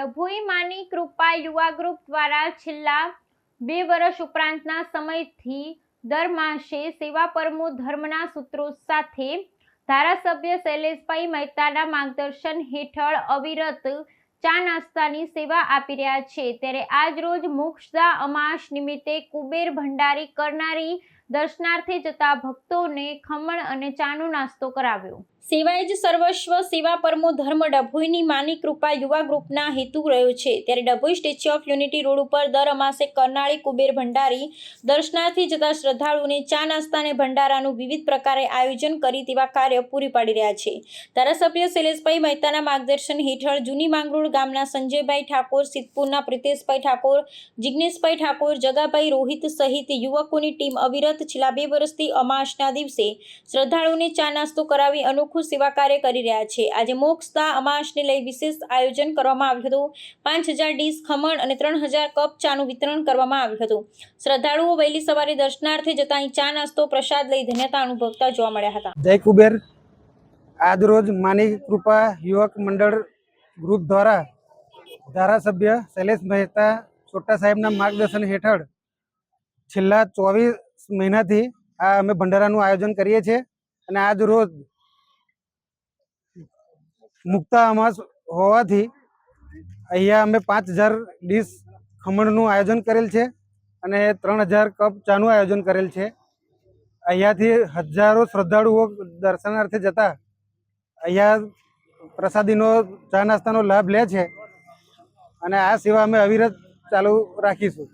ડભોઈ માની કૃપા યુવા ગ્રુપ દ્વારા છેલ્લા 2 વર્ષ ઉપરાંતના સમયથી દર માસે સેવા પરમો ધર્મના સૂત્રો સાથે ધારાસભ્ય શૈલેષભાઈ મહેતાના માર્ગદર્શન હેઠળ અવિરત ચા નાસ્તાની સેવા આપી રહ્યા છે। ત્યારે આજ રોજ મોક્ષદા અમાસ નિમિત્તે કુબેર ભંડારી કરનારી દર્શનાર્થે જતા ભક્તોને ખમણ અને ચાનો નાસ્તો કરાવ્યો। સેવાએ જ સર્વસ્વ સેવા પરમો ધર્મ ડભોઈની માની કૃપા યુવા ગ્રુપના હેતુ રહ્યો છે। ત્યારે Dabhoi statue of unity road ઉપર દર અમાસે કરનાળી કુબેર ભંડારી દર્શનાર્થે જતા શ્રદ્ધાળુઓને ચા નાસ્તા અને ભંડારાનું વિવિધ પ્રકારે આયોજન કરી તેવા કાર્ય પૂરી પાડી રહ્યા છે। ધારાસભ્ય શૈલેષભાઈ મહેતાના માર્ગદર્શન હેઠળ જૂની માંગરોળ ગામના સંજયભાઈ ઠાકોર, સિદ્ધપુરના પ્રિતેશભાઈ ઠાકોર, જિગ્નેશભાઈ ઠાકોર, જગાભાઈ રોહિત સહિત યુવકોની ટીમ અવિરત છેલ્લા 2 વર્ષથી અમાસના દિવસે શ્રદ્ધાળુઓને ચા નાસ્તો કરાવી અનોખું સેવા કાર્ય કરી રહ્યા છે। આજે મોક્ષદા અમાસને લઈ વિશેષ આયોજન કરવામાં આવ્યું હતું। 5000 ડીશ ખમણ અને 3000 કપ ચાનું વિતરણ કરવામાં આવ્યું હતું। શ્રદ્ધાળુઓ વહેલી સવારે દર્શનાર્થે જતા અહીં ચા નાસ્તો પ્રસાદ લઈ ધન્યતા અનુભવતા જોવા મળ્યા હતા। જય કુબેર। આજ રોજ માની કૃપા યુવક મંડળ ગ્રુપ દ્વારા ધારાસભ્ય શૈલેષ મહેતા સોટા સાહેબના માર્ગદર્શન હેઠળ છેલ્લા 24 મહિનાથી આ અમે ભંડારાનું આયોજન કરીએ છીએ અને આજ રોજ મુક્તા અમાસ હોવાથી અહીંયા અમે 5000 ડીશ ખમણનું આયોજન કરેલ છે અને 3000 કપ ચાનું આયોજન કરેલ છે। અહીંયાથી હજારો શ્રદ્ધાળુઓ દર્શનાર્થે જતા અહીંયા પ્રસાદીનો ચા નાસ્તાનો લાભ લે છે અને આ સેવા અમે અવિરત ચાલુ રાખીશું।